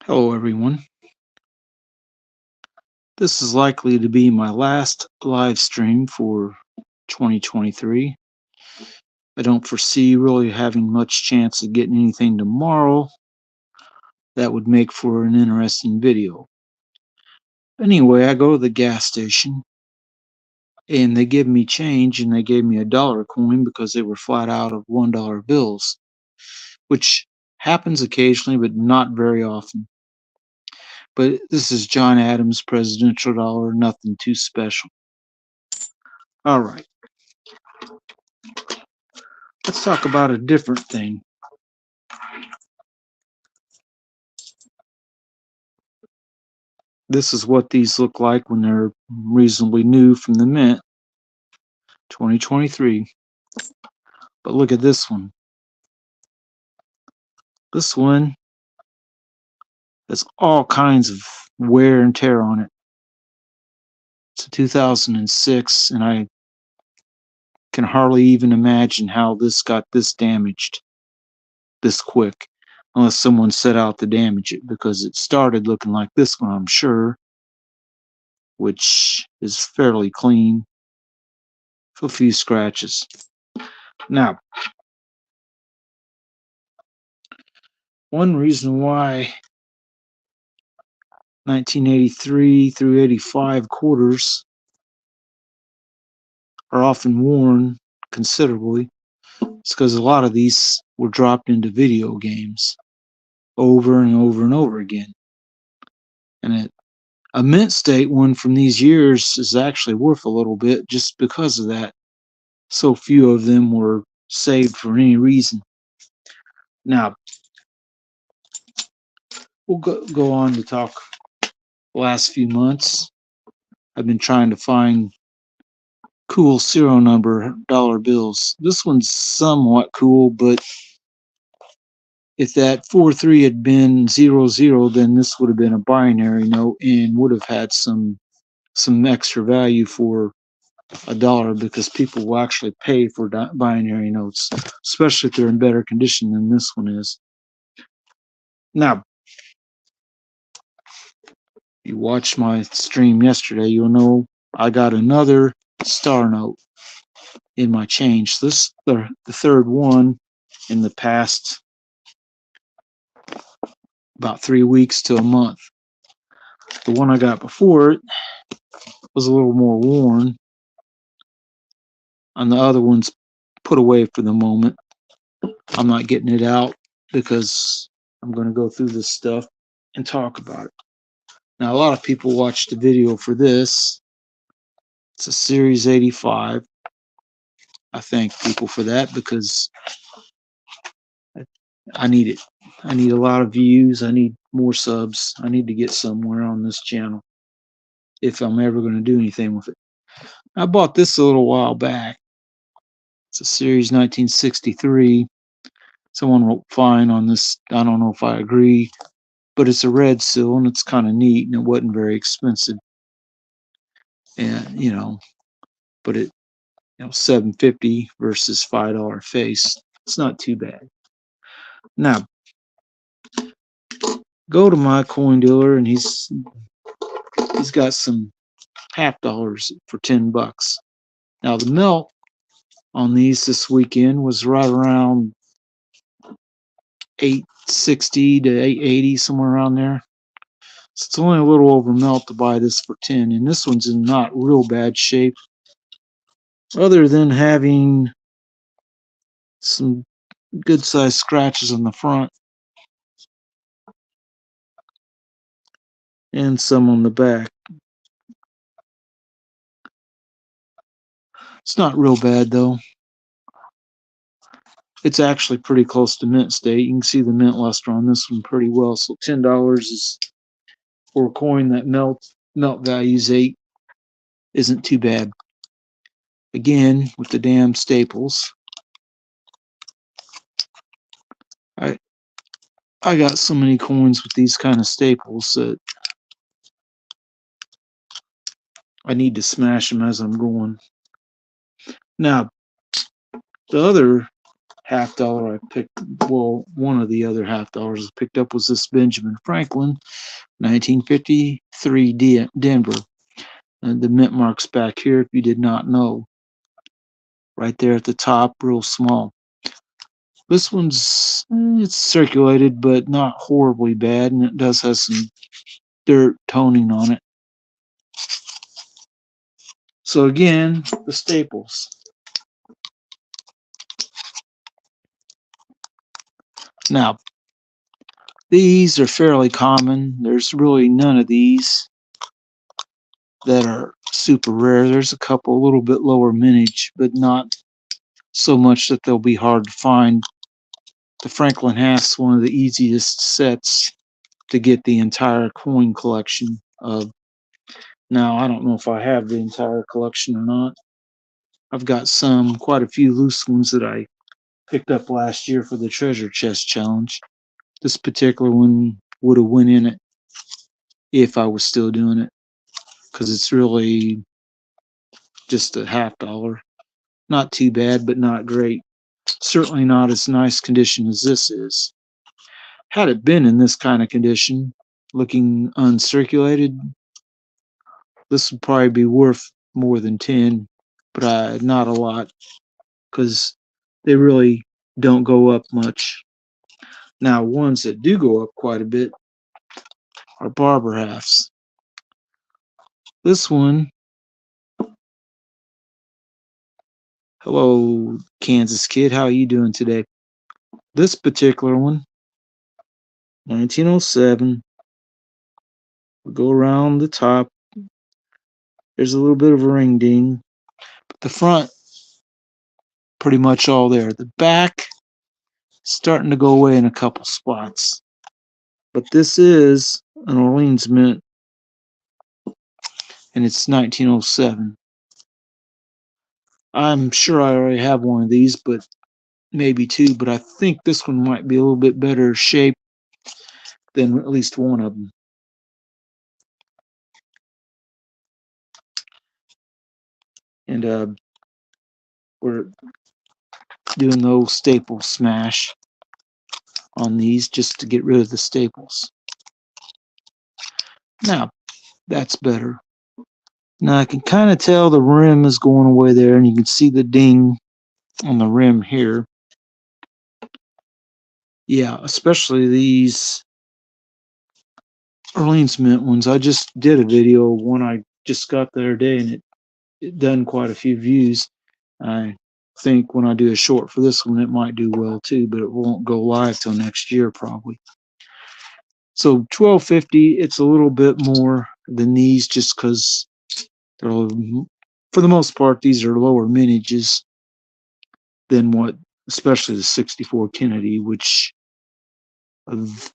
Hello everyone. This is likely to be my last live stream for 2023. I don't foresee really having much chance of getting anything tomorrow that would make for an interesting video. Anyway, I go to the gas station and they give me change, and they gave me a dollar coin because they were flat out of $1 bills, which happens occasionally but not very often. But this is John Adams presidential dollar, nothing too special. All right. Let's talk about a different thing. This is what these look like when they're reasonably new from the mint, 2023. But look at this one. This one has all kinds of wear and tear on it. It's a 2006, and I can hardly even imagine how this got this damaged this quick, unless someone set out to damage it, because it started looking like this one, I'm sure, which is fairly clean, a few scratches. Now, one reason why 1983 through 85 quarters are often worn considerably, it's because a lot of these were dropped into video games over and over and over again. And a mint state one from these years is actually worth a little bit just because of that. So few of them were saved for any reason. Now, we'll go on to talk the last few months. I've been trying to find cool serial number dollar bills. This one's somewhat cool, but if that 43 had been 00, then this would have been a binary note and would have had some extra value for a dollar, because people will actually pay for binary notes, especially if they're in better condition than this one is. Now, you watched my stream yesterday, you'll know I got another star note in my change. This the third one in the past about 3 weeks to a month. The one I got before it was a little more worn, and the other one's put away for the moment. I'm not getting it out because I'm going to go through this stuff and talk about it. Now, a lot of people watched the video for this. It's a Series 85. I thank people for that because I need it. I need a lot of views. I need more subs. I need to get somewhere on this channel if I'm ever going to do anything with it. I bought this a little while back. It's a Series 1963. Someone wrote fine on this. I don't know if I agree, but it's a red seal and it's kind of neat, and it wasn't very expensive. And but it $7.50 versus $5 face. It's not too bad. Now, go to my coin dealer, and he's got some half dollars for $10. Now, the melt on these this weekend was right around $8.60 to $8.80, somewhere around there. So it's only a little over melt to buy this for 10, and this one's in not real bad shape, other than having some good sized scratches on the front and some on the back. It's not real bad though. It's actually pretty close to mint state. You can see the mint luster on this one pretty well. So $10 is for a coin that melt value's 8 isn't too bad. Again, with the damn staples, I got so many coins with these kind of staples that I need to smash them as I'm going. Now, the other half dollar I picked, well, one of the other half dollars I picked up was this Benjamin Franklin 1953 Denver. And the mint mark's back here if you did not know. Right there at the top, real small. This one's, it's circulated, but not horribly bad, and it does have some dirt toning on it. So again, the staples. Now, these are fairly common. There's really none of these that are super rare. There's a couple a little bit lower mintage, but not so much that they'll be hard to find. The Franklin Haas, one of the easiest sets to get the entire coin collection of. Now, I don't know if I have the entire collection or not. I've got quite a few loose ones that I picked up last year for the treasure chest challenge. This particular one would have went in it if I was still doing it, because it's really just a half dollar. Not too bad, but not great. Certainly not as nice condition as this is. Had it been in this kind of condition, looking uncirculated, this would probably be worth more than 10, but not a lot, because they really don't go up much. Now, ones that do go up quite a bit are barber halves. This one, hello, Kansas kid, how are you doing today? This particular one, 1907, we'll go around the top. There's a little bit of a ring ding, but the front, pretty much all there. The back, starting to go away in a couple spots. But this is an Orleans mint, and it's 1907. I'm sure I already have one of these, but maybe two, but I think this one might be a little bit better shape than at least one of them. And we're doing the old staple smash on these just to get rid of the staples. Now, that's better. Now I can kind of tell the rim is going away there, and you can see the ding on the rim here. Yeah, especially these Orleans mint ones. I just did a video, one I just got the other day, and it done quite a few views. I think when I do a short for this one, it might do well too, but it won't go live till next year probably. So $12.50, it's a little bit more than these just because they're, for the most part, these are lower mintages than what, especially the 64 Kennedy, which of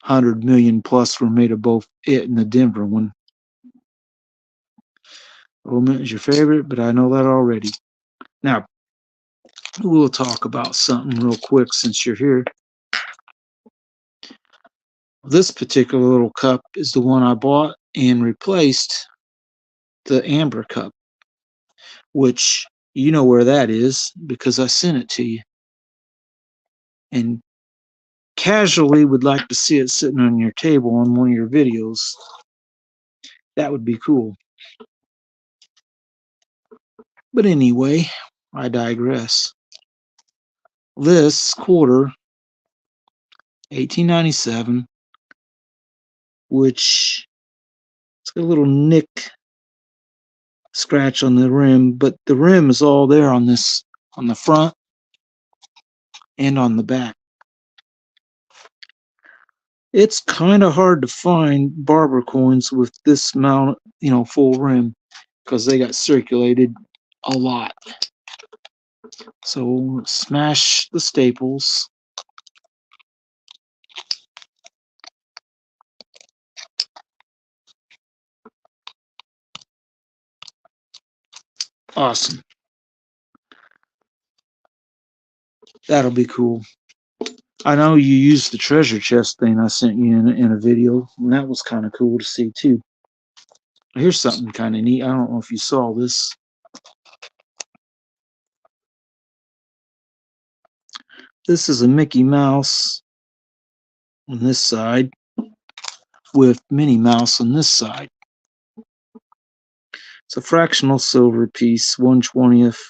100 million plus were made of both it and the Denver one. Old mint is your favorite, but I know that already. Now, we'll talk about something real quick since you're here. This particular little cup is the one I bought and replaced the amber cup, which you know where that is because I sent it to you. And casually would like to see it sitting on your table on one of your videos. That would be cool. But anyway, I digress. This quarter, 1897, which it's got a little nick scratch on the rim, but the rim is all there on this, on the front and on the back. It's kind of hard to find barber coins with this amount, full rim, because they got circulated a lot. So smash the staples. Awesome. That'll be cool. I know you used the treasure chest thing I sent you in a video, and that was kind of cool to see too. Here's something kind of neat. I don't know if you saw this. This is a Mickey Mouse on this side with Minnie Mouse on this side. It's a fractional silver piece, 1/20th,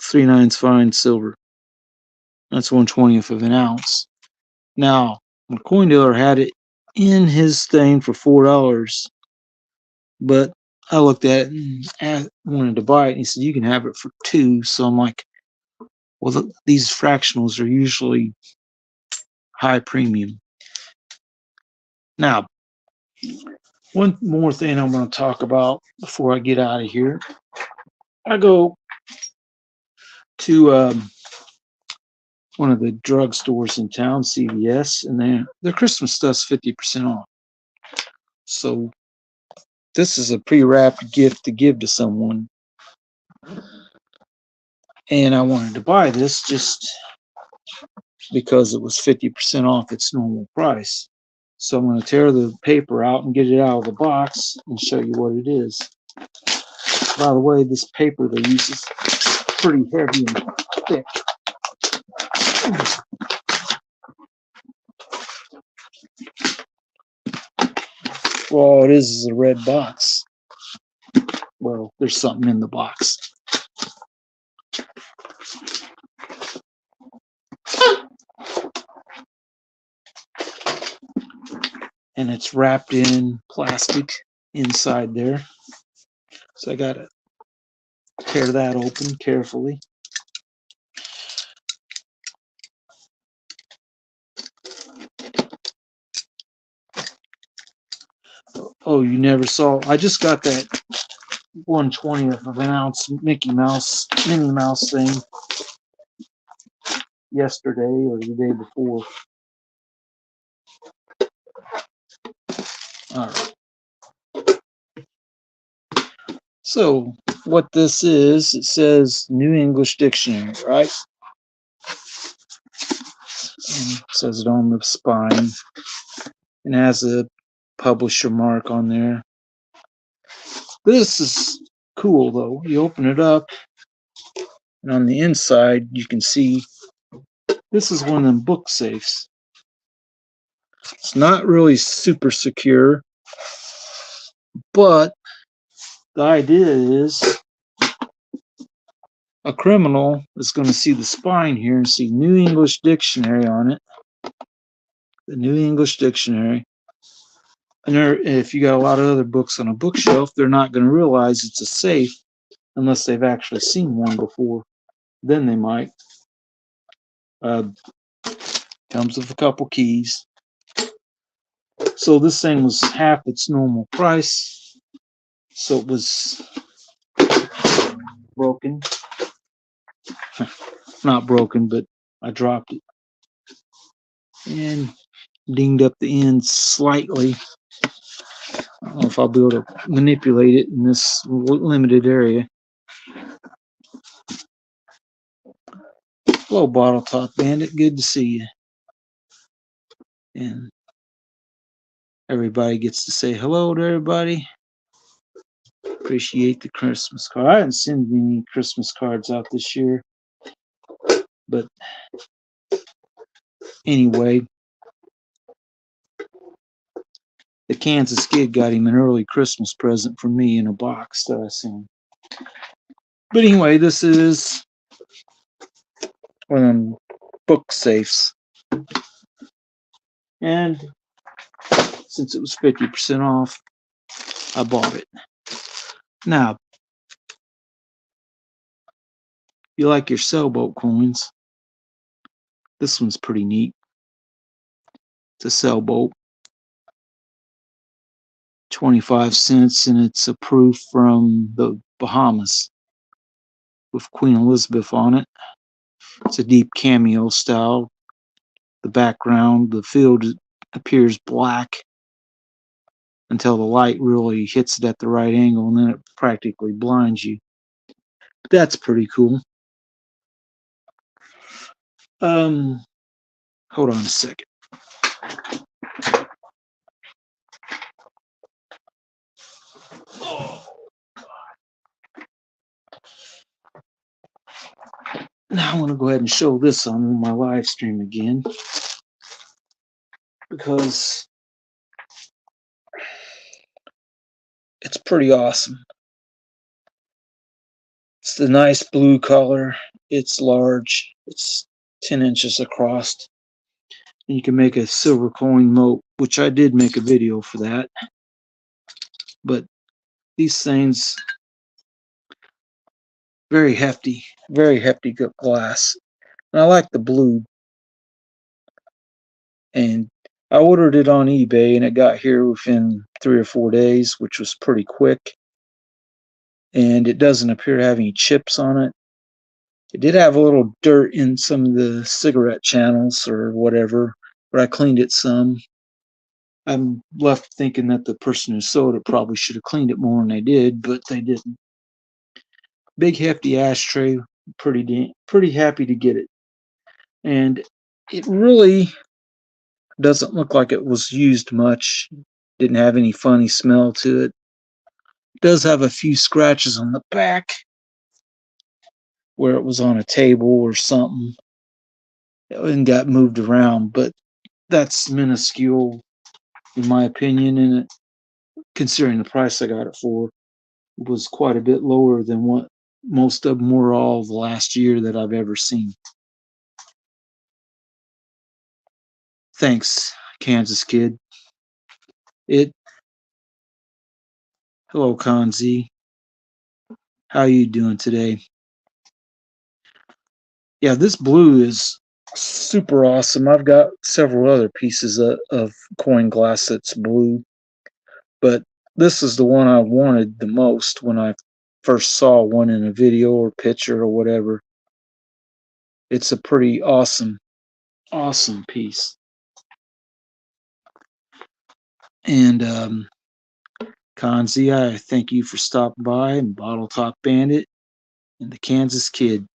3/9 fine silver. That's 1/20th of an ounce. Now, the coin dealer had it in his thing for $4, but I looked at it and wanted to buy it, and he said, you can have it for $2. So I'm like, well, these fractionals are usually high premium. Now, one more thing I'm going to talk about before I get out of here. I go to one of the drugstores in town, CVS, and their Christmas stuff's 50% off. So this is a pre-wrapped gift to give to someone. And I wanted to buy this just because it was 50% off its normal price. So I'm going to tear the paper out and get it out of the box and show you what it is. By the way, this paper they use is pretty heavy and thick. Well, all it is a red box. Well, there's something in the box. And it's wrapped in plastic inside there. So I gotta tear that open carefully. Oh, you never saw, I just got that 1/20th of an ounce Minnie Mouse thing yesterday or the day before. All right. So what this is, it says New English Dictionary, right? And it says it on the spine and has a publisher mark on there. This is cool though. You open it up and on the inside you can see this is one of them book safes. It's not really super secure, but the idea is a criminal is going to see the spine here and see New English Dictionary on it. The New English Dictionary. And if you got a lot of other books on a bookshelf, they're not going to realize it's a safe unless they've actually seen one before. Then they might. Comes with a couple keys. So this thing was half its normal price. So it was broken. Not broken, but I dropped it. And dinged up the end slightly. I don't know if I'll be able to manipulate it in this limited area. Hello, Bottle Top Bandit. Good to see you. And everybody gets to say hello to everybody. Appreciate the Christmas card. I haven't sent any Christmas cards out this year. But anyway, the Kansas Kid got him an early Christmas present from me in a box that I sent. But anyway, this is one of them book safes. And since it was 50% off, I bought it. Now, you like your sailboat coins? This one's pretty neat. It's a sailboat. 25 cents, and it's a proof from the Bahamas with Queen Elizabeth on it. It's a deep cameo style. The background, the field appears black until the light really hits it at the right angle, and then it practically blinds you. That's pretty cool. Hold on a second. Now I'm going to go ahead and show this on my live stream again, because it's pretty awesome. It's the nice blue color. It's large. It's 10 inches across. And you can make a silver coin moat, which I did make a video for that. But these things, very hefty glass. And I like the blue. And I ordered it on eBay, and it got here within 3 or 4 days, which was pretty quick. And it doesn't appear to have any chips on it. It did have a little dirt in some of the cigarette channels or whatever, but I cleaned it some. I'm left thinking that the person who sold it probably should have cleaned it more than they did, but they didn't. Big hefty ashtray, pretty happy to get it. And it really doesn't look like it was used much. Didn't have any funny smell to it. It does have a few scratches on the back where it was on a table or something and got moved around, but that's minuscule in my opinion, and considering the price I got it for, it was quite a bit lower than what most of them were all the last year that I've ever seen. Thanks, Kansas Kid. Hello, Kanzi. How you doing today? Yeah, this blue is super awesome. I've got several other pieces of coin glass that's blue, but this is the one I wanted the most when I first saw one in a video or picture or whatever. It's a pretty awesome piece. And Kanzi, I thank you for stopping by, and Bottle Talk Bandit and the Kansas Kid.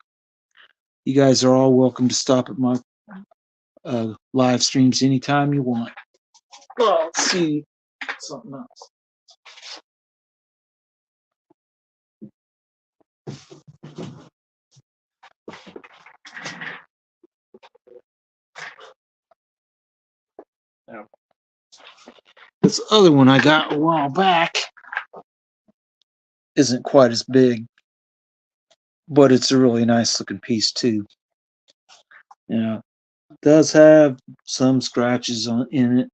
You guys are all welcome to stop at my live streams anytime you want. Oh, let's see something else. Now, this other one I got a while back isn't quite as big, but it's a really nice looking piece too. Yeah, it does have some scratches on it,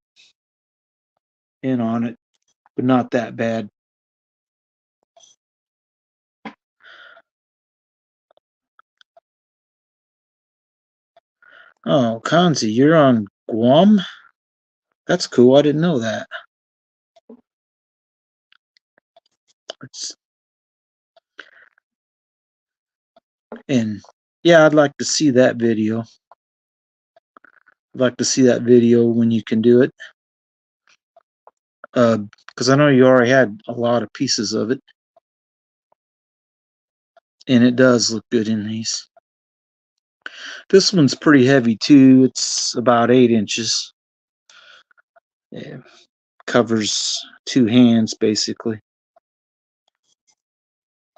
but not that bad. Oh, Kanzi, you're on Guam? That's cool. I didn't know that. And yeah, I'd like to see that video. I'd like to see that video when you can do it. Because I know you already had a lot of pieces of it. And it does look good in these. This one's pretty heavy too. It's about 8 inches. It covers 2 hands basically.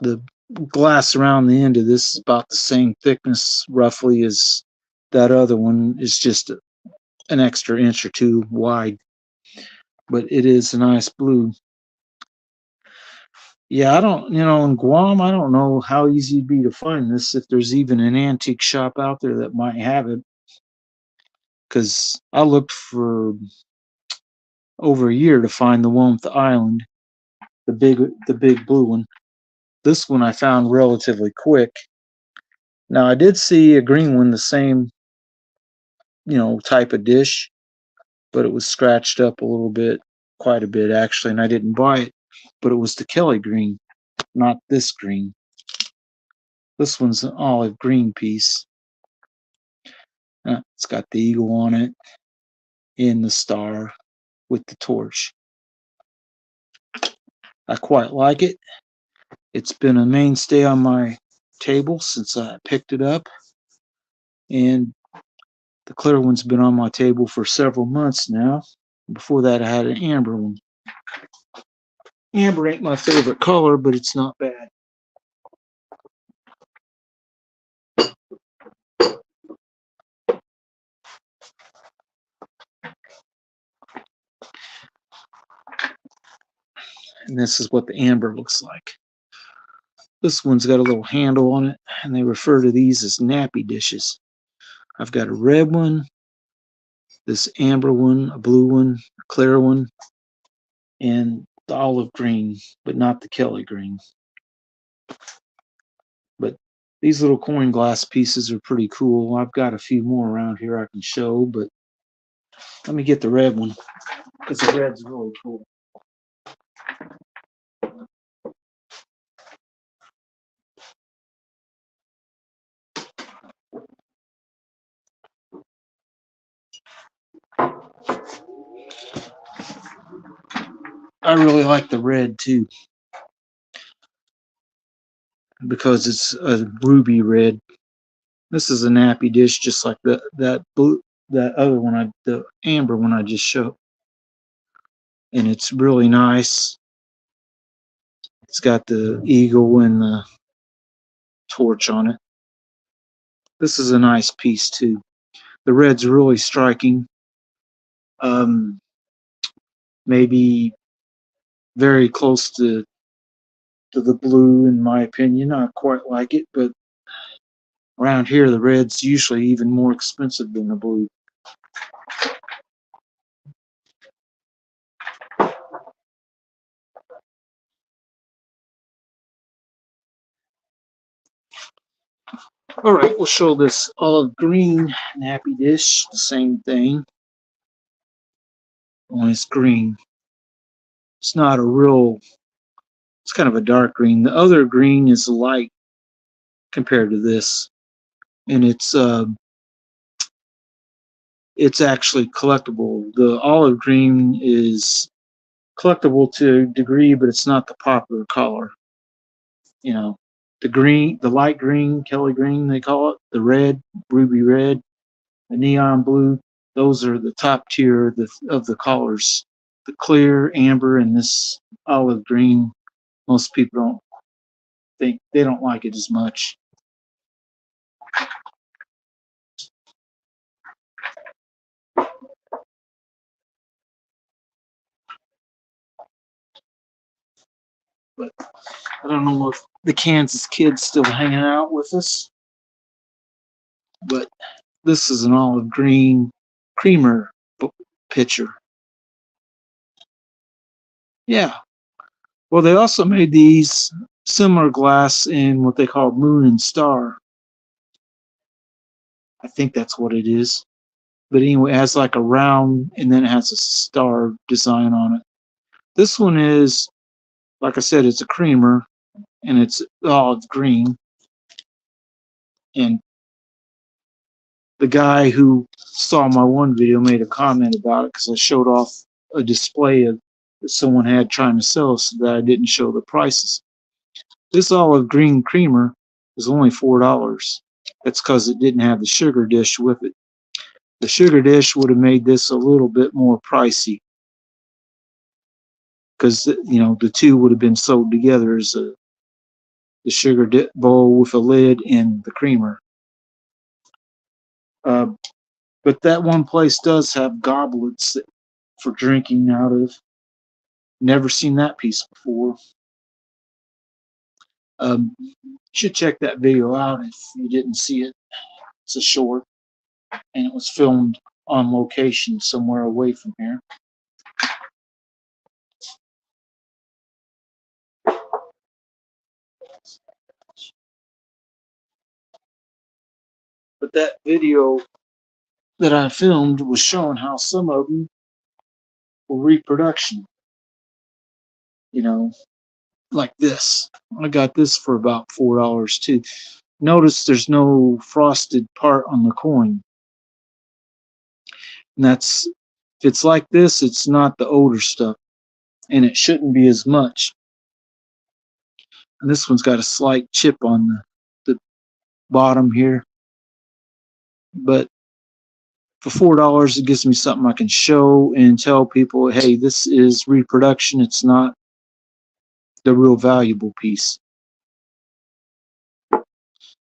The glass around the end of this is about the same thickness roughly as that other one. It's just an extra inch or 2 wide. But it is a nice blue. Yeah, I don't, in Guam, I don't know how easy it'd be to find this, if there's even an antique shop out there that might have it. Because I looked for over a year to find the one with the island, the big blue one. This one I found relatively quick. Now I did see a green one, the same, type of dish, but it was scratched up a little bit, quite a bit actually, and I didn't buy it. But it was the Kelly green, not this green. This one's an olive green piece. It's got the eagle on it and the star with the torch. I quite like it. It's been a mainstay on my table since I picked it up. And the clear one's been on my table for several months now. Before that, I had an amber one. Amber ain't my favorite color, but it's not bad. And this is what the amber looks like. This one's got a little handle on it, and they refer to these as nappy dishes. I've got a red one, this amber one, a blue one, a clear one, and the olive green, but not the Kelly green. But these little coin glass pieces are pretty cool. I've got a few more around here I can show, but let me get the red one because the red's really cool. I really like the red too because it's a ruby red. This is a nappy dish, just like that other one, the amber one I just showed, and it's really nice. It's got the eagle and the torch on it. This is a nice piece too. The red's really striking. Maybe very close to the blue in my opinion. I quite like it, but around here the red's usually even more expensive than the blue. All right, we'll show this olive green nappy dish. The same thing, only it's green. It's not a real, it's kind of a dark green. The other green is light compared to this, and it's actually collectible. The olive green is collectible to a degree, but it's not the popular color. You know, the green, the light green, Kelly green, they call it, the red, ruby red, the neon blue. Those are the top tier of the colors. The clear, amber, and this olive green, most people don't think, they don't like it as much. But I don't know if the Kansas kid's still hanging out with us. But this is an olive green creamer pitcher. Yeah. Well, they also made these similar glass in what they call Moon and Star. I think that's what it is. But anyway, it has like a round and then it has a star design on it. This one is, like I said, it's a creamer and it's olive green. And the guy who saw my one video made a comment about it because I showed off a display of that someone had trying to sell so that I didn't show the prices. This olive green creamer is only $4. That's because it didn't have the sugar dish with it. The sugar dish would have made this a little bit more pricey because the two would have been sold together as the sugar bowl with a lid and the creamer. But that one place does have goblets for drinking out of. Never seen that piece before. Should check that video out if you didn't see it. It's a short, and it was filmed on location somewhere away from here. But that video that I filmed was showing how some of them were reproduction. Like this. I got this for about $4 too. Notice there's no frosted part on the coin. And if it's like this, it's not the older stuff. And it shouldn't be as much. And this one's got a slight chip on the bottom here. But for $4, it gives me something I can show and tell people, hey, this is reproduction. It's not the real valuable piece.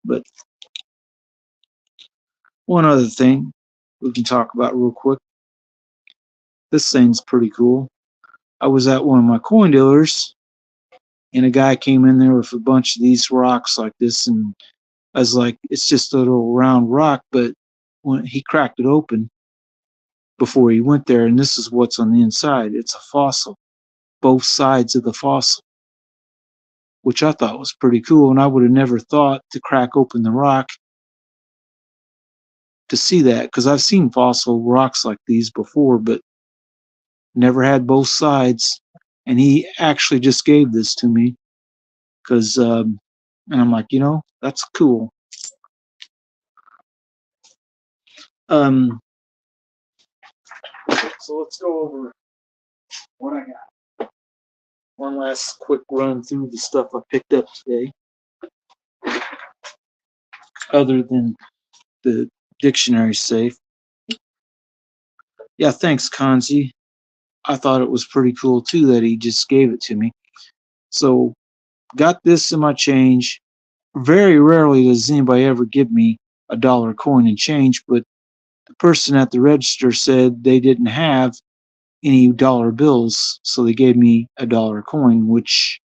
But one other thing we can talk about real quick. This thing's pretty cool. I was at one of my coin dealers, and a guy came in there with a bunch of these rocks like this, and I was like, it's just a little round rock, but when he cracked it open before he went there, and this is what's on the inside. It's a fossil, both sides of the fossil, which I thought was pretty cool, and I would have never thought to crack open the rock to see that, because I've seen fossil rocks like these before, but never had both sides. And he actually just gave this to me because, and I'm like, that's cool. So let's go over what I got. One last quick run through the stuff I picked up today, other than the dictionary safe. Yeah, thanks, Kanzi. I thought it was pretty cool too that he just gave it to me. So got this in my change. Very rarely does anybody ever give me a dollar coin in change, but the person at the register said they didn't have any dollar bills, so they gave me a dollar coin, which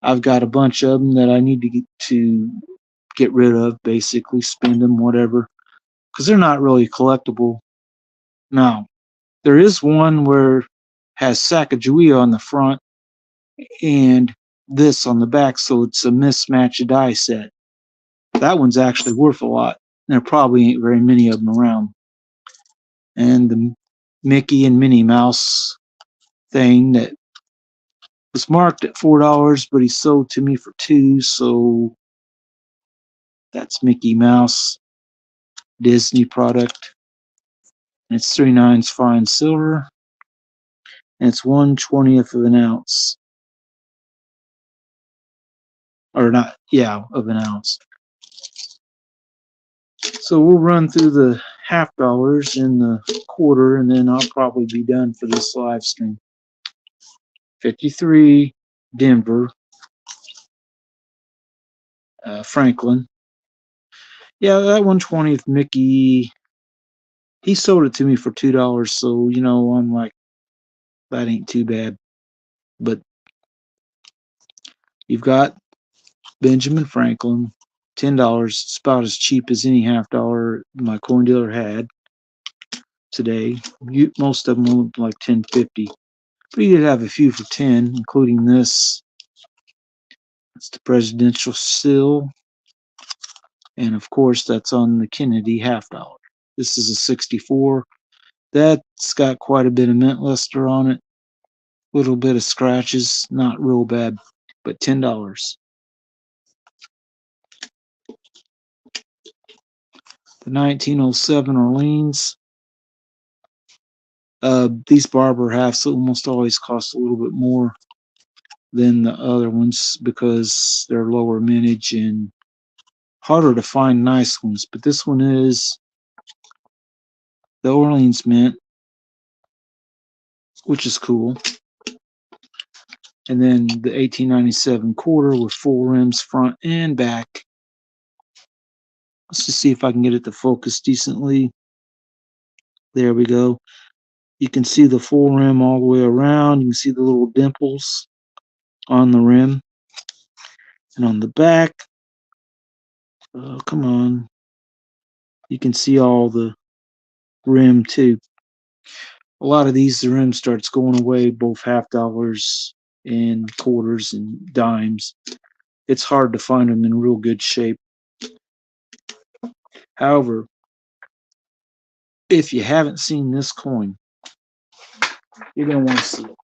I've got a bunch of them that I need to get rid of, basically spend them, whatever, because they're not really collectible. Now, there is one where has Sacagawea on the front and this on the back, so it's a mismatched die set. That one's actually worth a lot. There probably ain't very many of them around. And the Mickey and Minnie Mouse thing that was marked at $4, but he sold to me for $2, so that's Mickey Mouse Disney product. And it's 3/9 fine silver, and it's 1/20th of an ounce, or not, yeah, of an ounce. So we'll run through the half dollars and the quarter, and then I'll probably be done for this live stream. 53 Denver, Franklin. Yeah, that 1/20th Mickey, he sold it to me for $2, so I'm like, that ain't too bad. But you've got Benjamin Franklin, $10. It's about as cheap as any half dollar my coin dealer had today. Most of them were like $10.50, but he did have a few for 10, including this. It's the presidential seal, and of course that's on the Kennedy half dollar. This is a 64. That's got quite a bit of mint luster on it. Little bit of scratches, not real bad, but $10. The 1907 Orleans. These Barber halves almost always cost a little bit more than the other ones because they're lower mintage and harder to find nice ones. But this one is the Orleans mint, which is cool. And then the 1897 quarter with full rims front and back. Let's just see if I can get it to focus decently. There we go. You can see the full rim all the way around. You can see the little dimples on the rim. And on the back, oh, come on. You can see all the rim too. A lot of these, the rim starts going away, both half dollars and quarters and dimes. It's hard to find them in real good shape. However, if you haven't seen this coin, you're going to want to see it.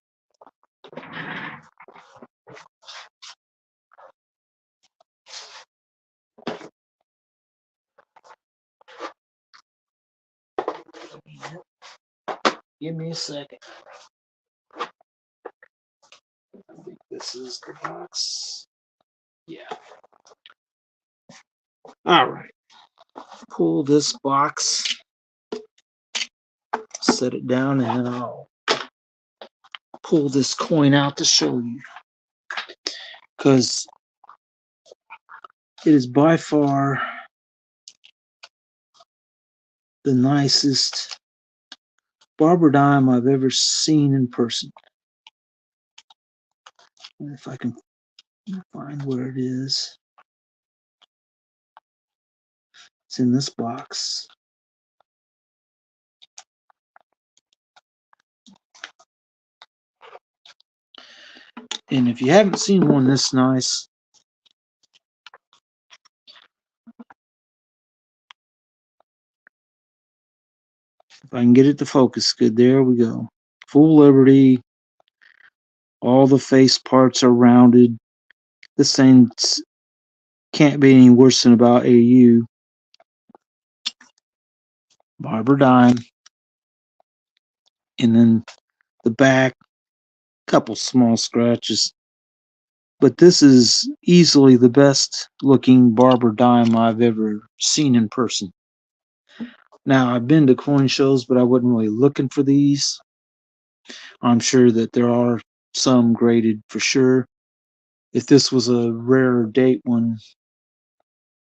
Give me a second. I think this is the box. Yeah. All right. Pull this box, set it down, and then I'll pull this coin out to show you. Because it is by far the nicest Barber dime I've ever seen in person. If I can find where it is. It's in this box. And if you haven't seen one this nice, if I can get it to focus good, there we go. Full Liberty. All the face parts are rounded. This thing can't be any worse than about AU. Barber dime. And then the back, couple small scratches. But this is easily the best looking Barber dime I've ever seen in person. Now, I've been to coin shows, but I wasn't really looking for these. I'm sure that there are some graded for sure. If this was a rarer date one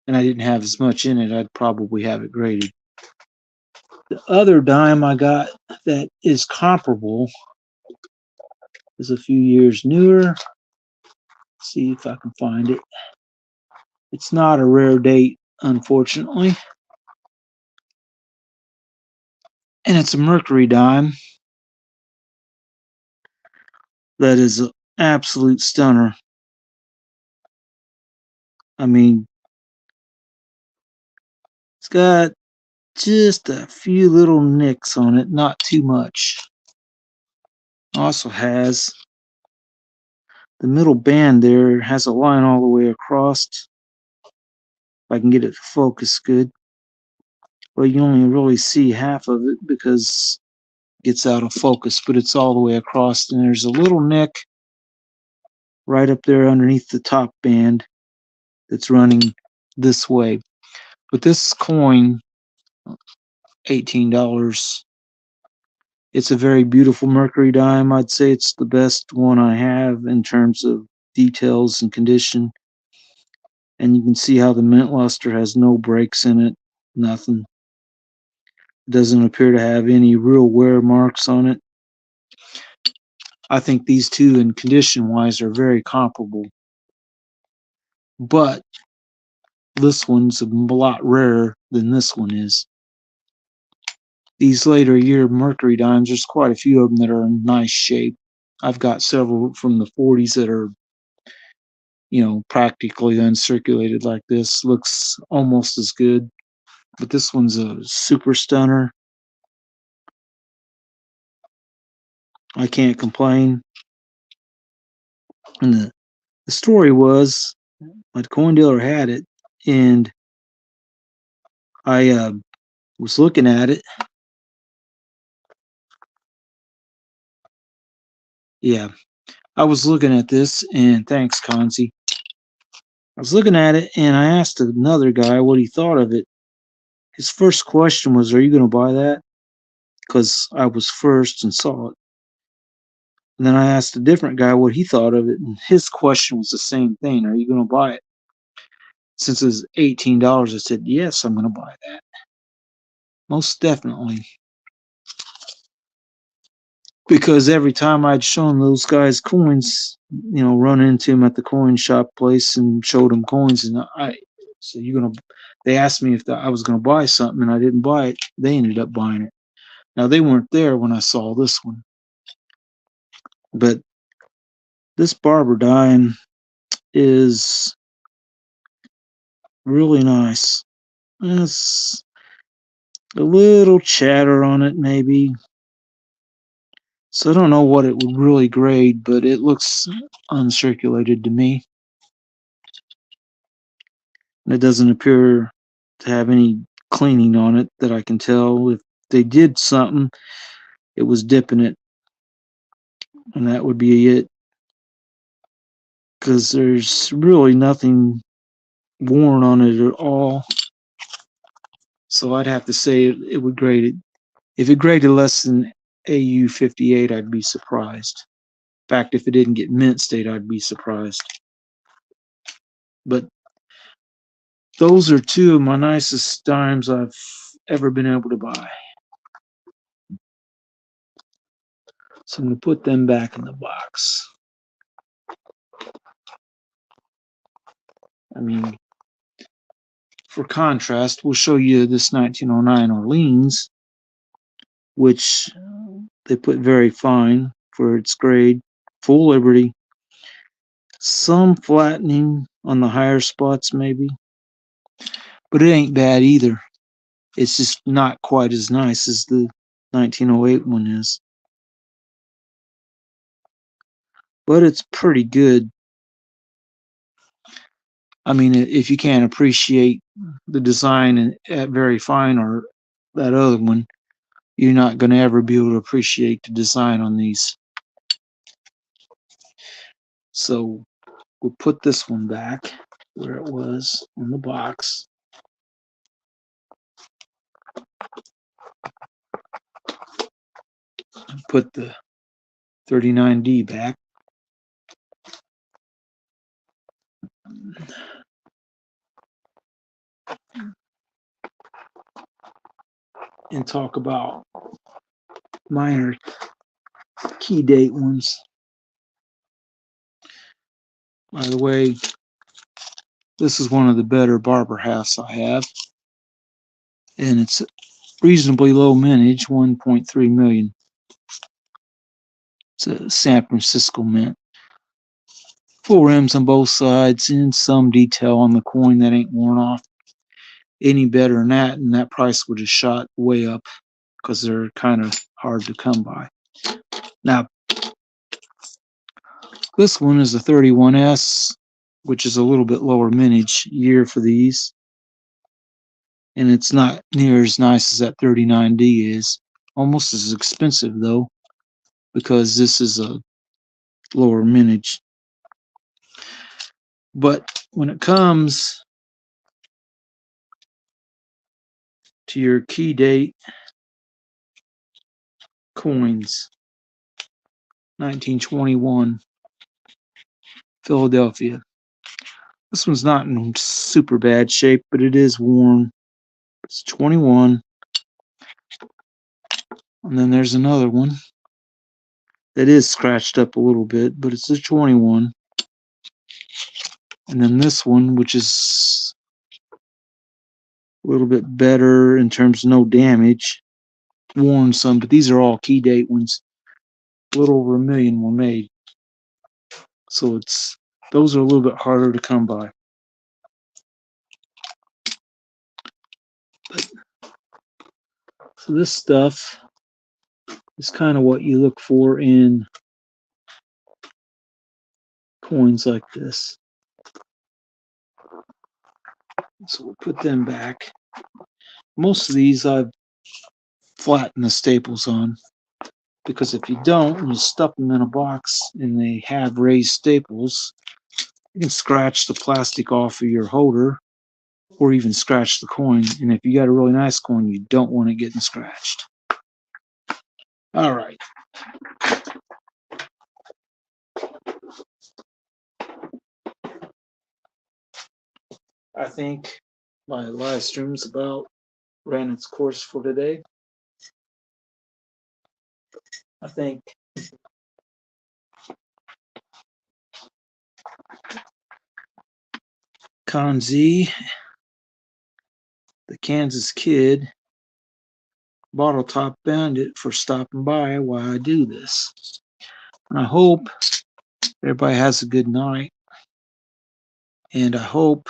and I didn't have as much in it, I'd probably have it graded. The other dime I got that is comparable is a few years newer. Let's see if I can find it. It's not a rare date, unfortunately. And it's a Mercury dime. That is an absolute stunner. I mean, it's got just a few little nicks on it, not too much. Also has the middle band there, has a line all the way across. If I can get it to focus good. Well, you only really see half of it because it gets out of focus, but it's all the way across. And there's a little nick right up there underneath the top band that's running this way. But this coin, $18. It's a very beautiful Mercury dime. I'd say it's the best one I have in terms of details and condition. And you can see how the mint luster has no breaks in it, nothing. It doesn't appear to have any real wear marks on it. I think these two, in condition-wise, are very comparable. But this one's a lot rarer than this one is. These later year Mercury dimes, there's quite a few of them that are in nice shape. I've got several from the 40s that are, practically uncirculated like this. Looks almost as good. But this one's a super stunner. I can't complain. And the story was, my coin dealer had it, and I was looking at it. Yeah, I was looking at this, and thanks, Conzi. I was looking at it, and I asked another guy what he thought of it. His first question was, "Are you going to buy that?" Because I was first and saw it. And then I asked a different guy what he thought of it, and his question was the same thing: "Are you going to buy it?" Since it was $18, I said, "Yes, I'm going to buy that. Most definitely." Because every time I'd shown those guys coins, run into them at the coin shop place and showed them coins, and they asked me if I was gonna buy something, and I didn't buy it. They ended up buying it. Now they weren't there when I saw this one, but this Barber dime is really nice. It's a little chatter on it, maybe. So I don't know what it would really grade, but it looks uncirculated to me. And it doesn't appear to have any cleaning on it that I can tell. If they did something, it was dipping it, and that would be it. Because there's really nothing worn on it at all. So I'd have to say it would grade it. If it graded less than AU 58, I'd be surprised. In fact, if it didn't get mint state, I'd be surprised. But those are two of my nicest dimes I've ever been able to buy. So I'm going to put them back in the box. I mean, for contrast, we'll show you this 1909 Orleans, which they put very fine for its grade. Full Liberty. Some flattening on the higher spots maybe. But it ain't bad either. It's just not quite as nice as the 1908 one is. But it's pretty good. I mean, if you can't appreciate the design at very fine or that other one, you're not going to ever be able to appreciate the design on these. So we'll put this one back where it was in the box. Put the 39D back. And talk about minor key date ones. By the way, this is one of the better Barber halves I have. And it's reasonably low mintage, 1.3 million. It's a San Francisco mint. Full rims on both sides and some detail on the coin that ain't worn off. Any better than that, and that price would have shot way up because they're kind of hard to come by. Now, this one is a 31S, which is a little bit lower mintage year for these. And it's not near as nice as that 39D is. Almost as expensive, though, because this is a lower mintage. But when it comes to your key date coins, 1921, Philadelphia. This one's not in super bad shape, but it is worn. It's 21. And then there's another one that is scratched up a little bit, but it's a 21. And then this one, which is a little bit better in terms of no damage, worn some, but these are all key date ones. A little over 1 million were made. So those are a little bit harder to come by. So this stuff is kind of what you look for in coins like this. So we'll put them back. Most of these I've flattened the staples on, because if you don't, and you stuff them in a box and they have raised staples, you can scratch the plastic off of your holder or even scratch the coin. And if you got a really nice coin, you don't want it getting scratched. All right. I think my live stream's about ran its course for today. I think Con Z, the Kansas Kid, Bottle Top Bandit for stopping by while I do this. And I hope everybody has a good night. And I hope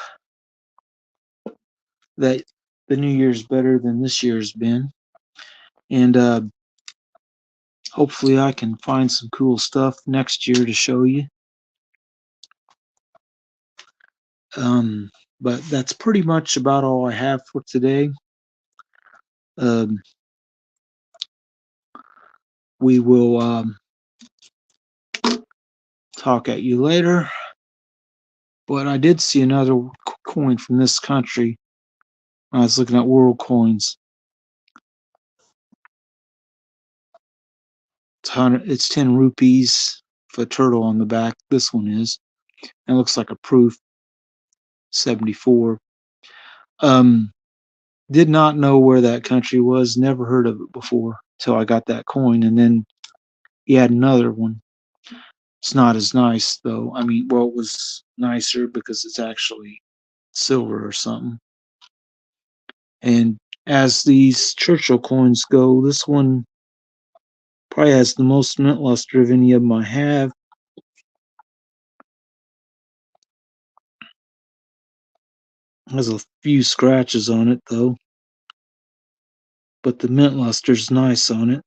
that the new year's better than this year's been. And hopefully I can find some cool stuff next year to show you. But that's pretty much about all I have for today. We will talk at you later. But I did see another coin from this country. I was looking at world coins. It's 10 rupees for a turtle on the back. This one is. It looks like a proof. 74. Did not know where that country was. Never heard of it before till I got that coin. And then, he had another one. It's not as nice though. I mean, well, it was nicer because it's actually silver or something. And as these Churchill coins go, this one probably has the most mint luster of any of them I have. Has a few scratches on it though, but the mint luster's nice on it.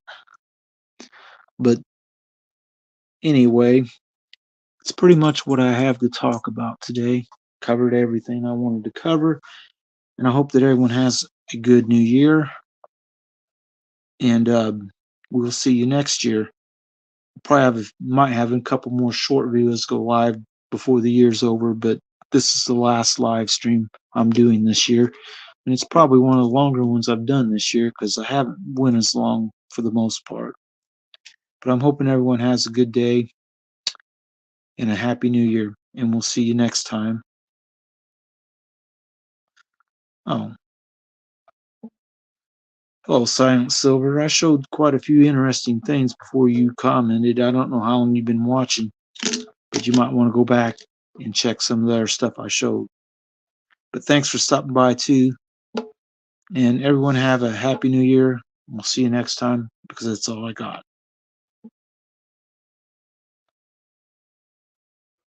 But anyway, it's pretty much what I have to talk about today. Covered everything I wanted to cover, and I hope that everyone has a good new year. And we'll see you next year. Probably might have a couple more short videos go live before the year's over, but this is the last live stream I'm doing this year, and it's probably one of the longer ones I've done this year because I haven't went as long for the most part. But I'm hoping everyone has a good day and a happy new year, and we'll see you next time. Oh, hello, Silent Silver. I showed quite a few interesting things before you commented. I don't know how long you've been watching, but you might want to go back and check some of the other stuff I showed. But thanks for stopping by too. And everyone have a happy new year. We'll see you next time because that's all I got.